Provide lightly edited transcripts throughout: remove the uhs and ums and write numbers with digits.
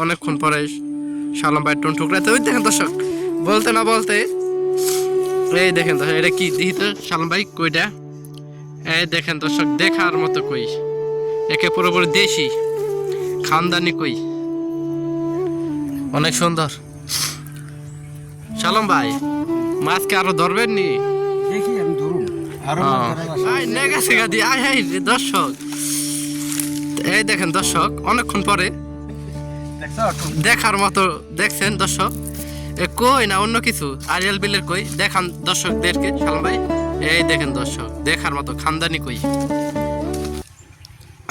অনেকক্ষণ পরে শালম ভাই টুন ঠুকরাতে ওই দেখেন দর্শক বলতে না বলতে এই দেখেন দর্শক এটা কি দেখি তো শালম ভাই কইটা এই দেখেন দর্শক দেখার মতো কই একে পুরোপুরি দেশি খানদানি কই অনেক সুন্দর। শালম ভাই মাছকে আরো ধরবেন নি দেখি আমি ধরুন আরো নেগাছে গাদি আয় দর্শক এই দেখেন দর্শক অনেকক্ষণ পরে দেখার মতো দেখছেন দর্শক এ কই না অন্য কিছু আরিয়াল বিলের কই দেখান দর্শকদেরকে শালম ভাই এই দেখেন দর্শক দেখার মতো খানদানি কই।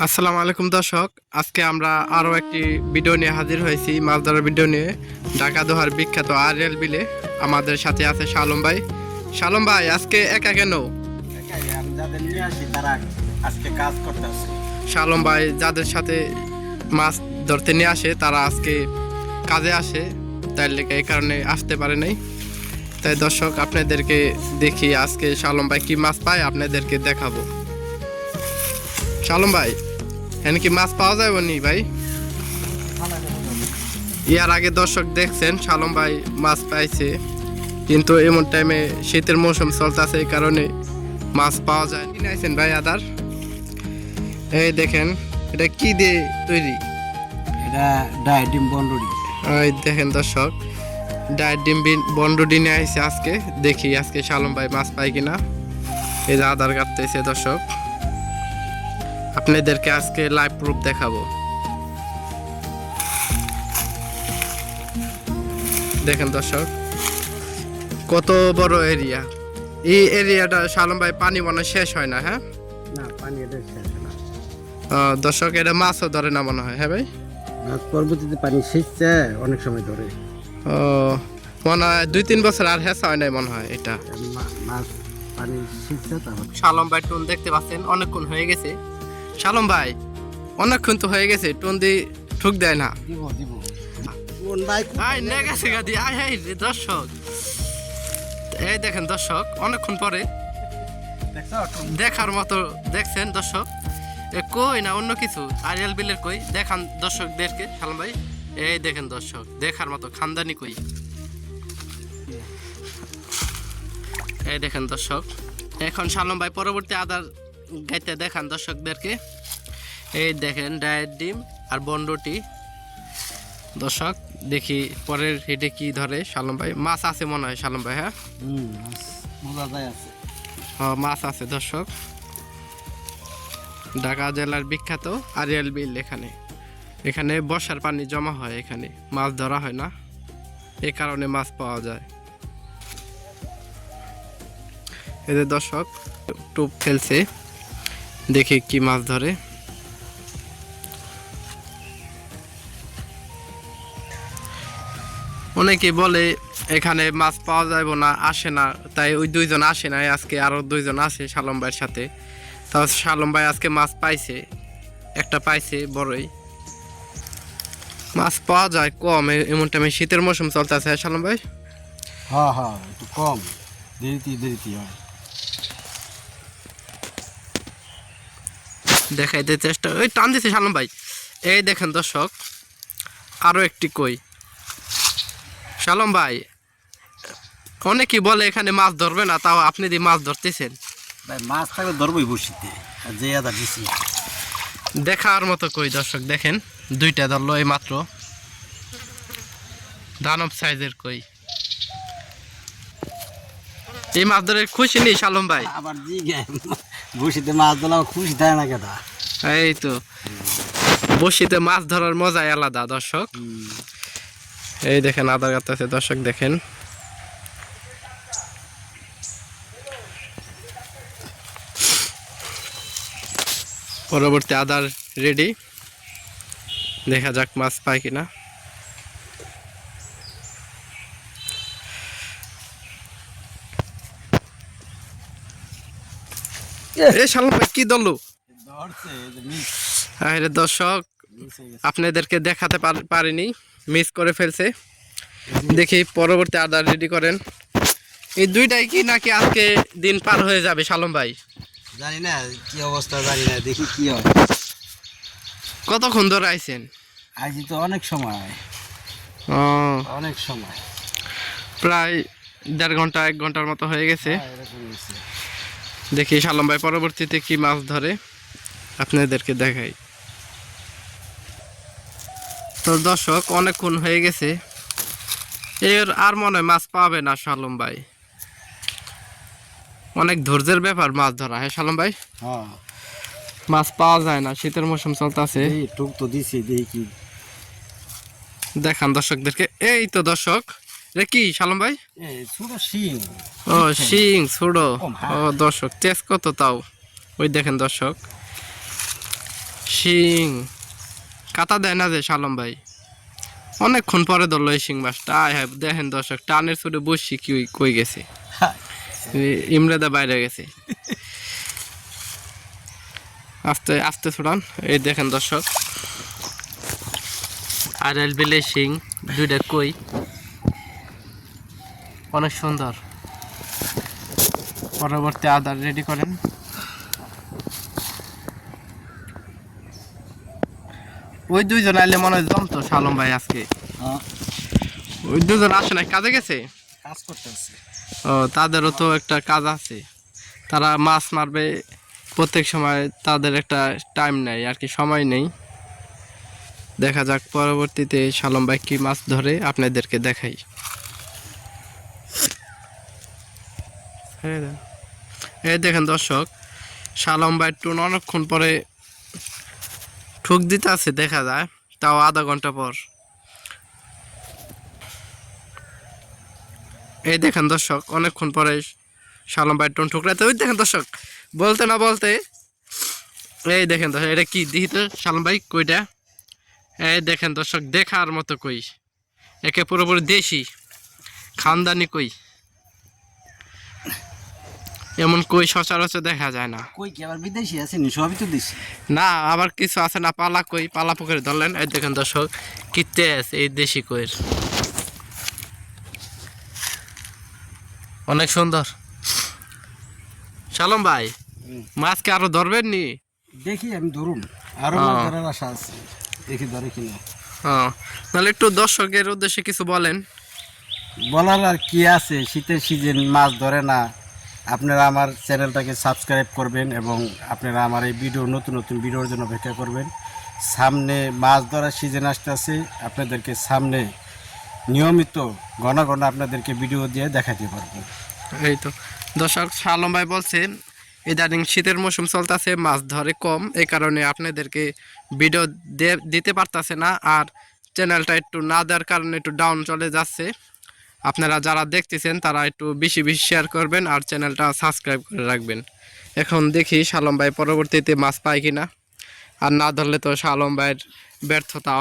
আসসালামু আলাইকুম দর্শক, আজকে আমরা আরো একটি ভিডিও নিয়ে হাজির হয়েছি, মাছ ধরার ভিডিও নিয়ে। ঢাকা দোহার বিখ্যাত আরিয়াল বিলে আমাদের সাথে আছে শালম ভাই। শালম ভাই আজকে একা কেন? যাদের নিয়ে আসি তারা আজকে কাজ করতে আসে। শালম ভাই যাদের সাথে মাছ ধরতে নিয়ে আসে তারা আজকে কাজে আসে, তাই লেগে এই কারণে আসতে পারে নাই। তাই দর্শক আপনাদেরকে দেখি আজকে শালম ভাই কি মাছ পায় আপনাদেরকে দেখাবো। শালম ভাই এখানে কি মাছ পাওয়া যাবে নি ভাই? ইয়ার আগে দর্শক দেখছেন শালম ভাই মাছ পাইছে, কিন্তু এমন টাইমে শীতের মৌসুম চলতেছে এই কারণে মাছ পাওয়া যায় না। আইছেন ভাই আদার এই দেখেন এটা কি দিয়ে তৈরি? এটা ডাই ডিম বন্ডুরি। ওই দেখেন দর্শক ডায়েট ডিম বন্ডুডি নিয়ে আসছে আজকে, দেখি আজকে শালম ভাই মাছ পাই কিনা। এই যে আদার কাটতেছে দর্শক, আপনাদেরকে আজকে লাইভ প্রুফ দেখাবো। দেখেন দর্শক কত বড় এরিয়া, এই এরিয়াটা শালম ভাই পানি মনে শেষ হয় না। হ্যাঁ না পানি এটা শেষ না। দর্শক এটা মাছও ধরে না মনে হয়। হ্যাঁ ভাই পরবর্তীতে পানি শেষছে অনেক সময় ধরে। ও মনে হয় 2-3 বছর আর হেসা হয় নাই মনে হয় এটা। মাছ পানি শেষছে তারপর শালম ভাই টুন দেখতে পাচ্ছেন অনেকক্ষণ হয়ে গেছে। শালম ভাই অনেকক্ষণ তো হয়ে গেছে, টুন দি ঠুক দেয় না। দিব দিব কোন ভাই আয় নেগেছে গাদি আয় আয় রে দর্শক এই দেখেন দর্শক অনেকক্ষণ পরে দেখছো দেখার মতো দেখছেন দর্শক এ কই না অন্য কিছু আরিয়াল বিলের কই দেখান দর্শকদেরকে শালম ভাই এই দেখেন দর্শক দেখার মতো খানদানি কই এই দেখেন দর্শক। এখন শালম ভাই পরবর্তী আদার গাইতে দেখান দর্শকদেরকে। এই দেখেন ডায়েট ডিম আর বন্ডটি দর্শক, দেখি পরের হেডে কি ধরে শালম ভাই। মাছ আছে মনে হয় শালম ভাই। হ্যাঁ মজা যায় আছে। মাছ আছে দর্শক। ঢাকা জেলার বিখ্যাত আরিয়াল বিল, এখানে বর্ষার পানি জমা হয়, এখানে মাছ ধরা হয় না, এই কারণে মাছ পাওয়া যায়। এদের দর্শক টোপ ফেলছে, দেখি কি মাছ ধরে। অনেকে বলে এখানে মাছ পাওয়া যাবে না, আসে না, তাই ওই দুইজন আসে না, আজকে আরো দুইজন আসে শালম ভাইয়ের সাথে। তাও শালম ভাই আজকে মাছ পাইছে, একটা পাইছে বড়ই। মাছ পাওয়া যায় কম এমন টাইমে, শীতের মৌসুম চলতেছে শালম ভাই। হ্যাঁ হ্যাঁ একটু কম দেরিতে হয়। দেখাইতে চেষ্টা ওই টান দিছে শালম ভাই। এই দেখেন দর্শক আরো একটি কই। শালম ভাই অনেকেই বলে এখানে মাছ ধরবে না, তাও আপনি দিয়ে মাছ ধরতেছেন। ভাই মাছ থাকলে ধরবই বসিতে আর যে আদা দিছি দেখার মতো কই দর্শক, দেখেন দুইটা ধরলো এই মাত্র, দানব সাইজের কই। এই মাছ ধরে খুশি নেই শালম ভাই? আবার বসিতে মাছ ধরলাম খুশি থাকে না কেটা। এই তো বসিতে মাছ ধরার মজাই আলাদা দর্শক। এই দেখেন আদার কাছে দর্শক দেখেন। পরবর্তী আদার রেডি, দেখা যাক মাছ পায় কিনা। এ শালম ভাই কি ধরলো? আরে দর্শক আপনাদেরকে দেখাতে পারিনি, মিস করে ফেলছে। দেখি পরবর্তী আদার রেডি করেন। এই দুইটাই কি নাকি আজকে দিন পার হয়ে যাবে শালম ভাই? জানি না কি অবস্থা, জানি না, দেখি কি হয়। কতক্ষণ ধরে আইছেন? আজ তো অনেক সময়, ও অনেক সময়, প্রায় 1.5 ঘন্টা 1 ঘন্টার মতো হয়ে গেছে। এরকম হয়েছে। দেখি শালম ভাই পরবর্তীতে কি মাছ ধরে আপনাদেরকে দেখাই। তো দর্শক অনেকক্ষণ হয়ে গেছে, এর আর মনে হয় মাছ পাবে না শালম ভাই। অনেক ধৈর্যের ব্যাপার মাছ ধরা, হ্যাঁ শালম ভাই? হ্যাঁ, মাছ পাওয়া যায় না, শীতের মৌসুম চলতেছে। এই টুক তো দিছি, দেখি কি দেখান দর্শকদেরকে। এই তো দর্শক, রে কি শালম ভাই? এই ছোট শিং। ও শিং ছোট। ও মা। ও দর্শক তেজ কত তাও, ওই দেখেন দর্শক শিং। কাটা দেয় না যে শালম ভাই, অনেকক্ষণ পরে ধরলো এই শিং মাছটা। হ্যাঁ দেখেন দর্শক, টানের ছুটে বসছি কি কই গেছে, ইমরাদা বাইরে গেছে। আস্তে আস্তে ছুটান। এই দেখেন দর্শক, আর এল বিলে শিং দুইটা কই, অনেক সুন্দর। পরবর্তী আদার রেডি করেন। ওই দুইজন আইলে মনে হয় জমতো শালম ভাই আজকে। হ্যাঁ, ওই দুজন আসে না, কাজে গেছে। কাজ করতেছে। ও তাদেরও তো একটা কাজ আছে, তারা মাছ মারবে প্রত্যেক সময়, তাদের একটা টাইম নেই আর কি, সময় নেই। দেখা যাক পরবর্তীতে শালম ভাই কি মাছ ধরে আপনাদেরকে দেখাই। এই দেখেন দর্শক, শালম ভাই টুন অনেকক্ষণ পরে ঠুক দিতে আছে, দেখা যায় তাও আধা ঘন্টা পর। এই দেখেন দর্শক, অনেকক্ষণ পরে শালম ভাই টুন ঠুকরাতে। ওই দেখেন দর্শক, বলতে না বলতে এই দেখেন দর্শক, এটা কি দিহি তো শালম ভাই কইটা। এই দেখেন দর্শক, দেখার মতো কই, একে পুরোপুরি দেশি খানদানি কই। এমন কই সচরাচর দেখা যায় না। কই কি আবার বিদেশি আছে নি? সবই তো দেশি। না আবার কিছু আছে না, পালা কই, পালা পুকুরে ধরলেন। এই দেখেন দর্শক কি তেজ এই দেশি কইয়ের, অনেক সুন্দর। শালম ভাই মাছকে আরো ধরবেন নি? দেখি আমি ধরুন, আরো মাছ ধরার আশা আছে, দেখি ধরে কিনা। হ্যাঁ, তাহলে একটু দর্শকের উদ্দেশ্যে কিছু বলেন। বলার আর কি আছে, শীতের সিজন মাছ ধরে না। আপনারা আমার চ্যানেলটাকে সাবস্ক্রাইব করবেন এবং আপনারা আমার এই ভিডিও নতুন নতুন ভিডিওর জন্য অপেক্ষা করবেন। সামনে মাছ ধরার সিজন আসতেছে, আপনাদেরকে সামনে নিয়মিত ঘন ঘন আপনাদেরকে ভিডিও দিয়ে দেখাতে পারবো। এই তো দর্শক, শালম ভাই বলছে ইদানিং শীতের মৌসুম চলতেছে, মাছ ধরে কম, এই কারণে আপনাদেরকে ভিডিও দিতে পারতেছে না। আর চ্যানেলটা একটু না দেওয়ার কারণে একটু ডাউন চলে যাচ্ছে। আপনারা যারা দেখতেছেন তারা একটু বেশি বেশি শেয়ার করবেন আর চ্যানেলটা সাবস্ক্রাইব করে রাখবেন। এখন দেখি শালম ভাই পরবর্তীতে মাছ পায় কিনা। আর না ধরলে তো শালম ভাইয়ের ব্যর্থতা,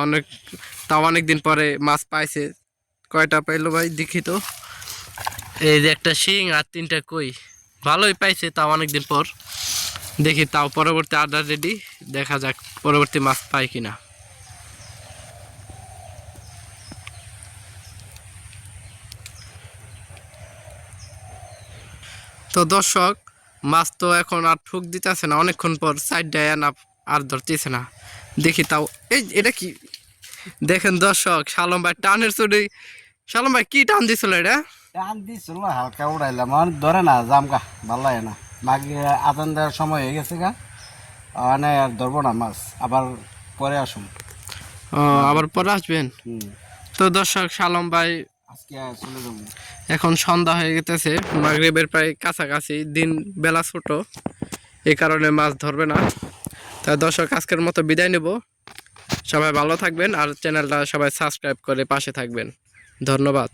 অনেক দিন পরে মাছ পাইছে। কয়টা পাইলো ভাই দেখি তো। এই যে একটা শিং আর 3টা কই, ভালোই পাইছে তাও অনেকদিন পর। দেখি তাও পরবর্তী আড্ডা রেডি, দেখা যাক পরবর্তী মাছ পাই কিনা। তো দর্শক, মাছ তো এখন আর ঠুক দিতেছে না, অনেকক্ষণ পর সাইডটায় না আর ধরতেছে না। দেখি তাও, এই এটা কি দেখেন দর্শক, শালম ভাই টানের চুড়ি। শালম ভাই কি টান দিছিল এটা? টান দিছিল হালকা উড়াইলাম, আর ধরে না জামগা, ভাল লাগে না। মাগে আদান দেওয়ার সময় হয়ে গেছে গা, মানে আর ধরবো না মাছ, আবার পরে আসুন। ও আবার পরে আসবেন। তো দর্শক, শালম ভাই আজকে চলে যাবো। এখন সন্ধ্যা হয়ে গেছে, মাগরিবের প্রায় কাছাকাছি, দিন বেলা ছোট, এই কারণে মাছ ধরবে না। তাই দর্শক আজকের মতো বিদায় নেব। সবাই ভালো থাকবেন আর চ্যানেলটা সবাই সাবস্ক্রাইব করে পাশে থাকবেন। ধন্যবাদ।